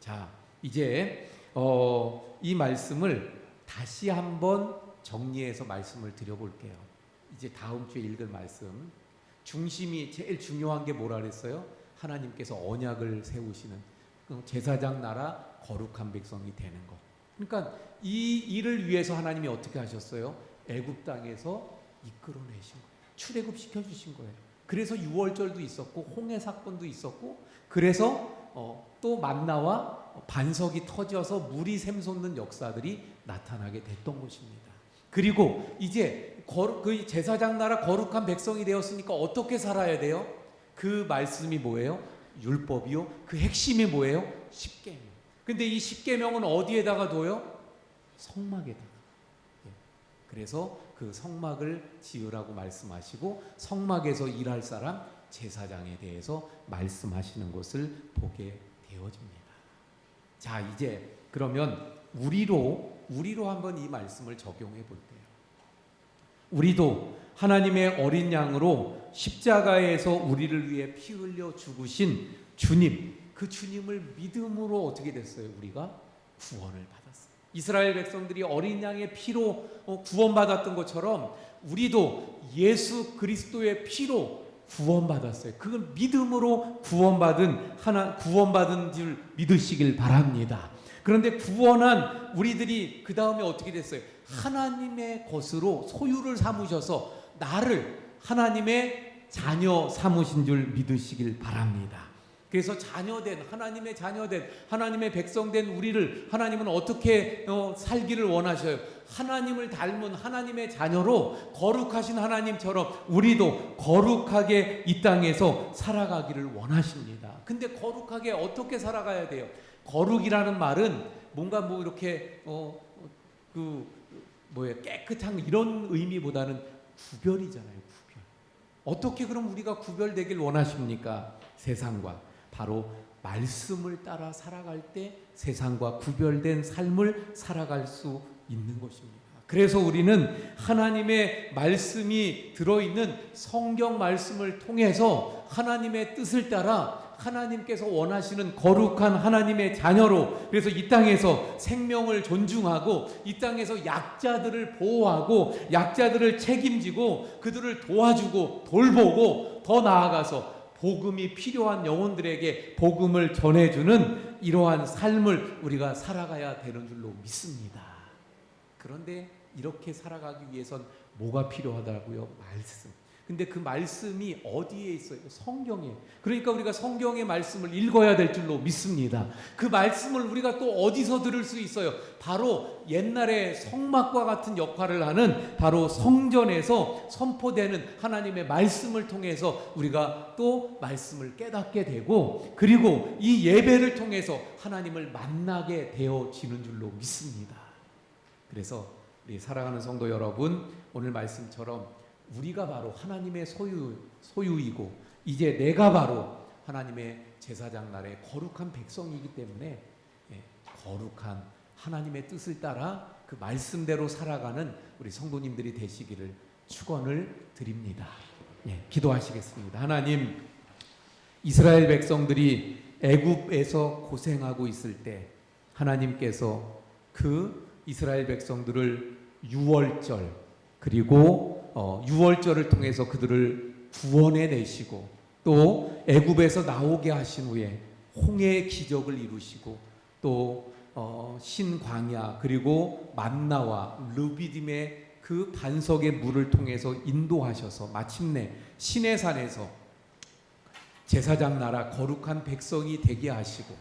자, 이제 이 말씀을 다시 한번 정리해서 말씀을 드려볼게요. 이제 다음 주에 읽을 말씀 중심이 제일 중요한 게 뭐라 그랬어요? 하나님께서 언약을 세우시는 제사장 나라 거룩한 백성이 되는 것. 그러니까 이 일을 위해서 하나님이 어떻게 하셨어요? 애굽 땅에서 이끌어내신 거예요. 출애굽시켜 주신 거예요. 그래서 유월절도 있었고 홍해 사건도 있었고, 그래서 또 만나와 반석이 터져서 물이 샘솟는 역사들이 나타나게 됐던 것입니다. 그리고 이제 그 제사장 나라 거룩한 백성이 되었으니까 어떻게 살아야 돼요? 그 말씀이 뭐예요? 율법이요. 그 핵심이 뭐예요? 십계명. 근데 이 십계명은 어디에다가 둬요? 성막에다가. 그래서 그 성막을 지으라고 말씀하시고, 성막에서 일할 사람 제사장에 대해서 말씀하시는 것을 보게 되어집니다. 자, 이제 그러면 우리로 한번 이 말씀을 적용해 볼게요. 우리도 하나님의 어린 양으로 십자가에서 우리를 위해 피 흘려 죽으신 주님, 그 주님을 믿음으로 어떻게 됐어요? 우리가 구원을 받았어요. 이스라엘 백성들이 어린 양의 피로 구원받았던 것처럼 우리도 예수 그리스도의 피로 구원받았어요. 그건 믿음으로 구원받은 줄 믿으시길 바랍니다. 그런데 구원한 우리들이 그 다음에 어떻게 됐어요? 하나님의 것으로 소유를 삼으셔서 나를 하나님의 자녀 삼으신 줄 믿으시길 바랍니다. 그래서 하나님의 자녀된 하나님의 백성된 우리를 하나님은 어떻게 살기를 원하셔요? 하나님을 닮은 하나님의 자녀로 거룩하신 하나님처럼 우리도 거룩하게 이 땅에서 살아가기를 원하십니다. 근데 거룩하게 어떻게 살아가야 돼요? 거룩이라는 말은 뭔가 이렇게 깨끗한 이런 의미보다는 구별이잖아요. 구별. 어떻게 그럼 우리가 구별되길 원하십니까? 세상과 바로 말씀을 따라 살아갈 때 세상과 구별된 삶을 살아갈 수 있는 것입니다. 그래서 우리는 하나님의 말씀이 들어있는 성경 말씀을 통해서 하나님의 뜻을 따라 하나님께서 원하시는 거룩한 하나님의 자녀로, 그래서 이 땅에서 생명을 존중하고 이 땅에서 약자들을 보호하고 약자들을 책임지고 그들을 도와주고 돌보고 더 나아가서 복음이 필요한 영혼들에게 복음을 전해주는 이러한 삶을 우리가 살아가야 되는 줄로 믿습니다. 그런데 이렇게 살아가기 위해선 뭐가 필요하다고요? 말씀. 근데 그 말씀이 어디에 있어요? 성경에. 그러니까 우리가 성경의 말씀을 읽어야 될 줄로 믿습니다. 그 말씀을 우리가 또 어디서 들을 수 있어요? 바로 옛날에 성막과 같은 역할을 하는 바로 성전에서 선포되는 하나님의 말씀을 통해서 우리가 또 말씀을 깨닫게 되고, 그리고 이 예배를 통해서 하나님을 만나게 되어지는 줄로 믿습니다. 그래서 우리 사랑하는 성도 여러분, 오늘 말씀처럼 우리가 바로 하나님의 소유이고 이제 내가 바로 하나님의 제사장 나라의 거룩한 백성이기 때문에 거룩한 하나님의 뜻을 따라 그 말씀대로 살아가는 우리 성도님들이 되시기를 축원을 드립니다. 기도하시겠습니다. 하나님, 이스라엘 백성들이 애굽에서 고생하고 있을 때 하나님께서 그 이스라엘 백성들을 유월절, 그리고 유월절을 통해서 그들을 구원해 내시고 또 애굽에서 나오게 하신 후에 홍해의 기적을 이루시고 또 신광야 그리고 만나와 르비딤의 그 반석의 물을 통해서 인도하셔서 마침내 시내산에서 제사장 나라 거룩한 백성이 되게 하시고,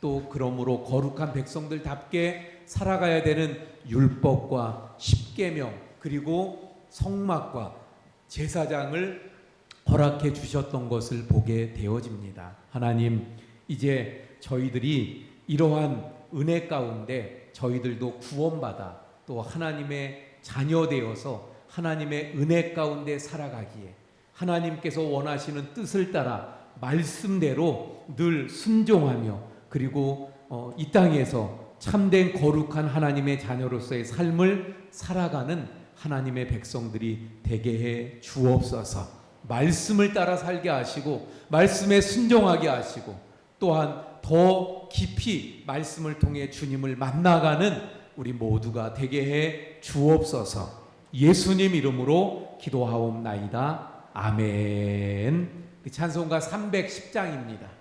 또 그러므로 거룩한 백성들답게 살아가야 되는 율법과 십계명, 그리고 성막과 제사장을 허락해 주셨던 것을 보게 되어집니다. 하나님, 이제 저희들이 이러한 은혜 가운데 저희들도 구원받아 또 하나님의 자녀 되어서 하나님의 은혜 가운데 살아가기에 하나님께서 원하시는 뜻을 따라 말씀대로 늘 순종하며 그리고 이 땅에서 참된 거룩한 하나님의 자녀로서의 삶을 살아가는 하나님의 백성들이 되게 해 주옵소서. 말씀을 따라 살게 하시고 말씀에 순종하게 하시고 또한 더 깊이 말씀을 통해 주님을 만나가는 우리 모두가 되게 해 주옵소서. 예수님 이름으로 기도하옵나이다. 아멘. 찬송가 310장입니다.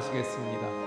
하시겠습니다.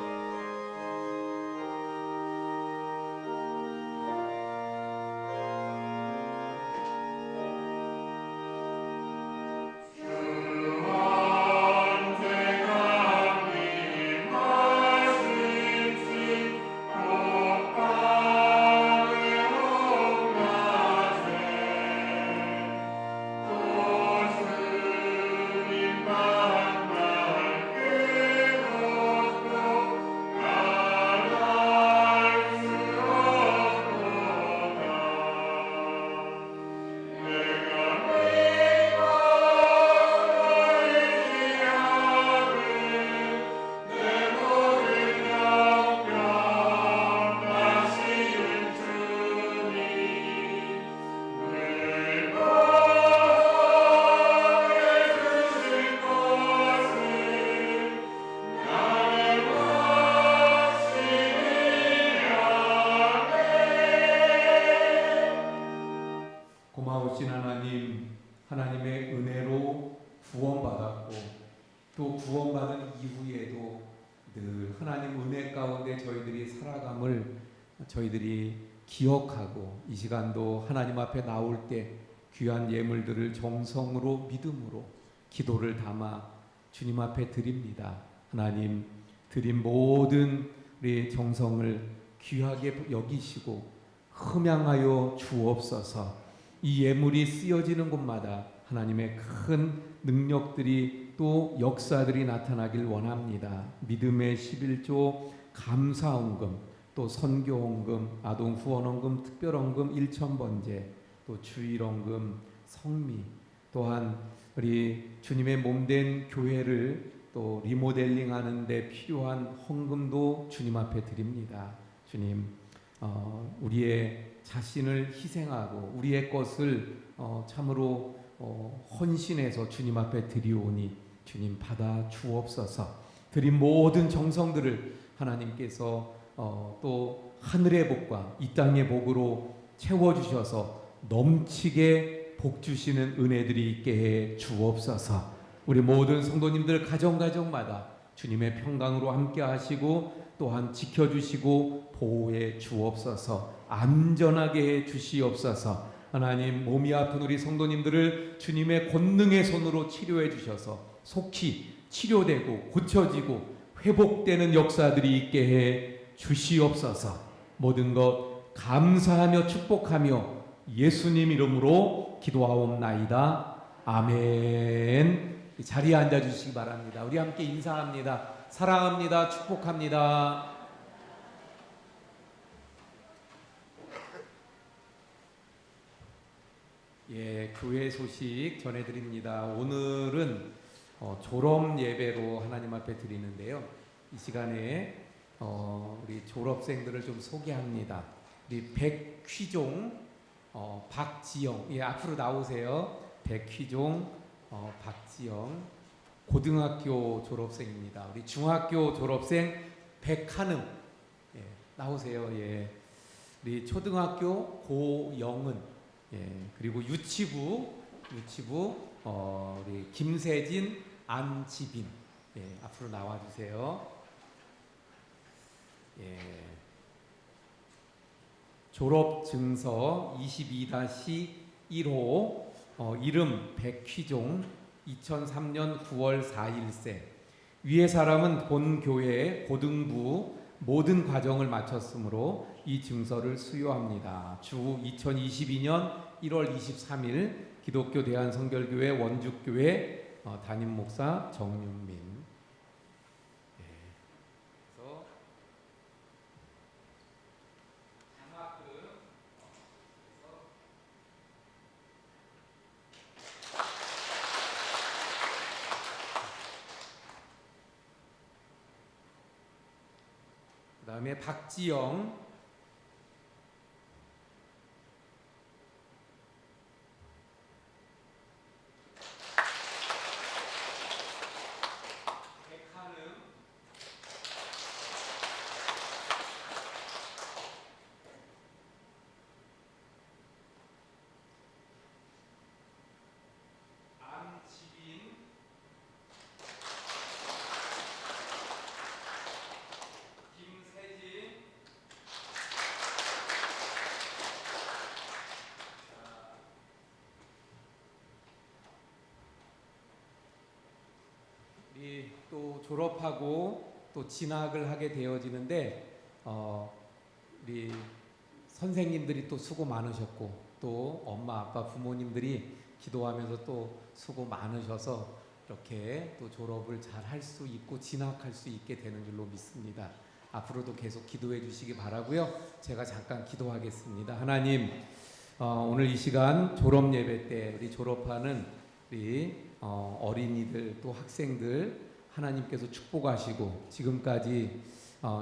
고마우신 하나님, 하나님의 은혜로 구원받았고 또 구원받은 이후에도 늘 하나님 은혜 가운데 저희들이 살아감을 저희들이 기억하고 이 시간도 하나님 앞에 나올 때 귀한 예물들을 정성으로 믿음으로 기도를 담아 주님 앞에 드립니다. 하나님 드린 모든 우리 정성을 귀하게 여기시고 흠양하여 주옵소서. 이 예물이 쓰여지는 곳마다 하나님의 큰 능력들이 또 역사들이 나타나길 원합니다. 믿음의 11조 감사헌금, 또 선교헌금, 아동후원헌금, 특별헌금 1,000번제, 또 주일헌금, 성미, 또한 우리 주님의 몸된 교회를 또 리모델링하는 데 필요한 헌금도 주님 앞에 드립니다. 주님, 우리의 자신을 희생하고 우리의 것을 참으로 헌신해서 주님 앞에 드리오니 주님 받아 주옵소서. 드린 모든 정성들을 하나님께서 또 하늘의 복과 이 땅의 복으로 채워주셔서 넘치게 복 주시는 은혜들이 있게 해 주옵소서. 우리 모든 성도님들 가정마다 주님의 평강으로 함께 하시고 또한 지켜주시고 보호해 주옵소서. 안전하게 해 주시옵소서. 하나님, 몸이 아픈 우리 성도님들을 주님의 권능의 손으로 치료해 주셔서 속히 치료되고 고쳐지고 회복되는 역사들이 있게 해 주시옵소서. 모든 것 감사하며 축복하며 예수님 이름으로 기도하옵나이다. 아멘. 자리에 앉아주시기 바랍니다. 우리 함께 인사합니다. 사랑합니다. 축복합니다. 예, 교회 소식 전해드립니다. 오늘은 졸업 예배로 하나님 앞에 드리는데요. 이 시간에 우리 졸업생들을 좀 소개합니다. 우리 백휘종 박지영, 예, 앞으로 나오세요. 백휘종 박지영 고등학교 졸업생입니다. 우리 중학교 졸업생 백한음, 예, 나오세요. 예, 우리 초등학교 고영은, 예, 그리고 유치부 우리 김세진 안지빈, 예, 앞으로 나와주세요. 예, 졸업 증서 22-1호 이름 백휘종 2003년 9월 4일생. 위의 사람은 본 교회의 고등부 모든 과정을 마쳤으므로 이 증서를 수여합니다. 주 2022년 1월 23일 기독교 대한성결교회 원죽교회 담임 목사 정윤민. 그래서 그 다음에 박지영, 백한음, 안지빈, 김세진, 우리 또 졸업하고 또 진학을 하게 되어지는데 우리 선생님들이 또 수고 많으셨고 또 엄마 아빠 부모님들이 기도하면서 또 수고 많으셔서 이렇게 또 졸업을 잘 할 수 있고 진학할 수 있게 되는 줄로 믿습니다. 앞으로도 계속 기도해 주시기 바라고요. 제가 잠깐 기도하겠습니다. 하나님, 오늘 이 시간 졸업 예배 때 우리 졸업하는 우리 어린이들 또 학생들 하나님께서 축복하시고 지금까지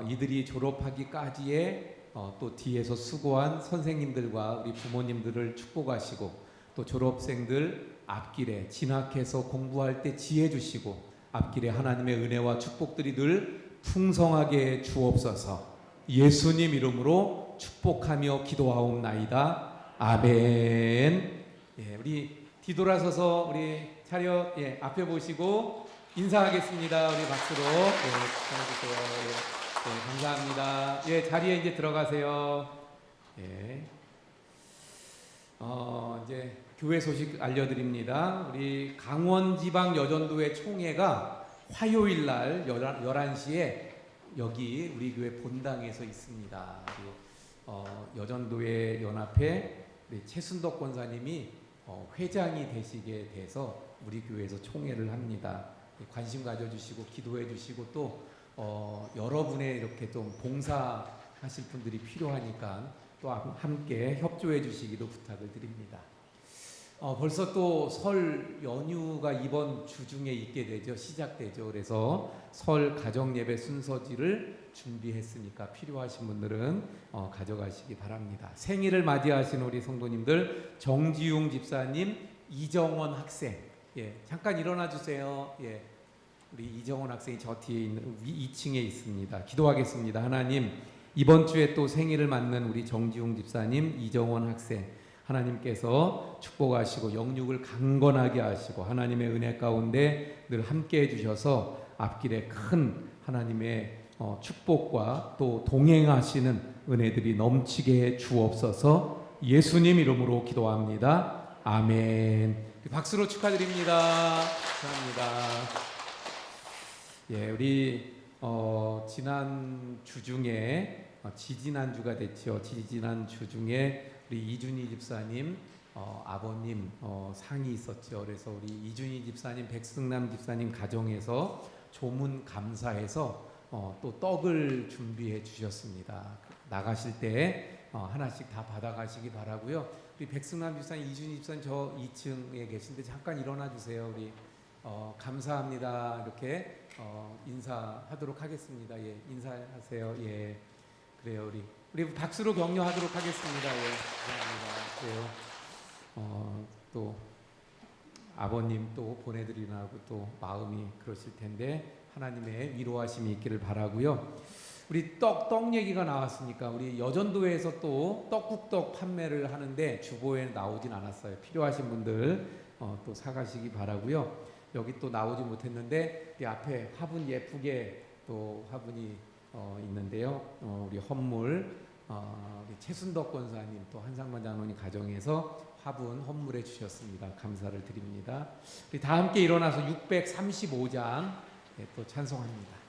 이들이 졸업하기까지의 또 뒤에서 수고한 선생님들과 우리 부모님들을 축복하시고 또 졸업생들 앞길에 진학해서 공부할 때 지혜 주시고 앞길에 하나님의 은혜와 축복들이 늘 풍성하게 주옵소서. 예수님 이름으로 축복하며 기도하옵나이다. 아멘. 예, 우리 뒤돌아서서 우리 차렷 앞에 보시고 인사하겠습니다. 우리 박수로 축하해주세요. 감사합니다. 자리에 이제 들어가세요. 이제 교회 소식 알려드립니다. 우리 강원지방여전도회 총회가 화요일 날 11시에 여기 우리 교회 본당에서 있습니다. 여전도회 연합회 최순덕 권사님이 회장이 되시게 돼서 우리 교회에서 총회를 합니다. 관심 가져주시고 기도해 주시고 또 여러분의 이렇게 좀 봉사하실 분들이 필요하니까 또 함께 협조해 주시기도 부탁을 드립니다. 벌써 또 설 연휴가 이번 주 중에 있게 되죠. 시작되죠. 그래서 설 가정 예배 순서지를 준비했으니까 필요하신 분들은 가져가시기 바랍니다. 생일을 맞이하신 우리 성도님들 정지용 집사님, 이정원 학생, 잠깐 일어나 주세요. 우리 이정원 학생이 저 뒤에 있는 2층에 있습니다. 기도하겠습니다. 하나님, 이번 주에 또 생일을 맞는 우리 정지용 집사님, 이정원 학생, 하나님께서 축복하시고 영육을 강건하게 하시고 하나님의 은혜 가운데 늘 함께 해주셔서 앞길에 큰 하나님의 축복과 또 동행하시는 은혜들이 넘치게 해 주옵소서. 예수님 이름으로 기도합니다. 아멘. 박수로 축하드립니다. 감사합니다. 우리 지난 주 중에 지지난 주가 됐죠. 지지난 주 중에 우리 이준희 집사님 아버님 상이 있었죠. 그래서 우리 이준희 집사님, 백승남 집사님 가정에서 조문 감사해서 또 떡을 준비해 주셨습니다. 나가실 때 하나씩 다 받아가시기 바라고요. 우리 백승남 집사님, 이준희 집사님 저 2층에 계신데 잠깐 일어나 주세요. 우리 감사합니다. 이렇게 인사하도록 하겠습니다. 인사하세요. 그래요. 우리 박수로 격려하도록 하겠습니다. 감사합니다. 그래요. 또 아버님 또 보내드리라고 또 마음이 그러실 텐데 하나님의 위로하심이 있기를 바라고요. 우리 떡 얘기가 나왔으니까 우리 여전도에서 또 떡국떡 판매를 하는데 주보에 나오진 않았어요. 필요하신 분들 또 사가시기 바라고요. 여기 또 나오지 못했는데 우리 앞에 화분 예쁘게 또 화분이 있는데요. 우리 헌물 우리 최순덕 권사님 또 한상만 장로님 가정에서 화분 헌물해 주셨습니다. 감사를 드립니다. 우리 다 함께 일어나서 635장 또 찬송합니다.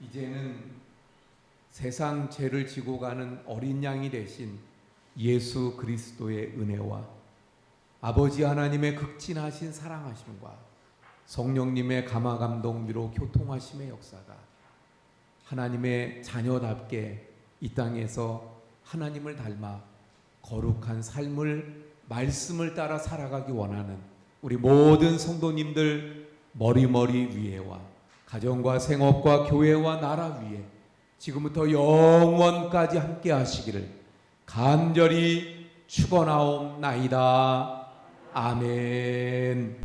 이제는 세상 죄를 지고 가는 어린 양이 되신 예수 그리스도의 은혜와 아버지 하나님의 극진하신 사랑하심과 성령님의 감화감동 위로 교통하심의 역사가 하나님의 자녀답게 이 땅에서 하나님을 닮아 거룩한 삶을 말씀을 따라 살아가기 원하는 우리 모든 성도님들 머리머리 위에와 가정과 생업과 교회와 나라 위에 지금부터 영원까지 함께 하시기를 간절히 축원하옵나이다. 아멘.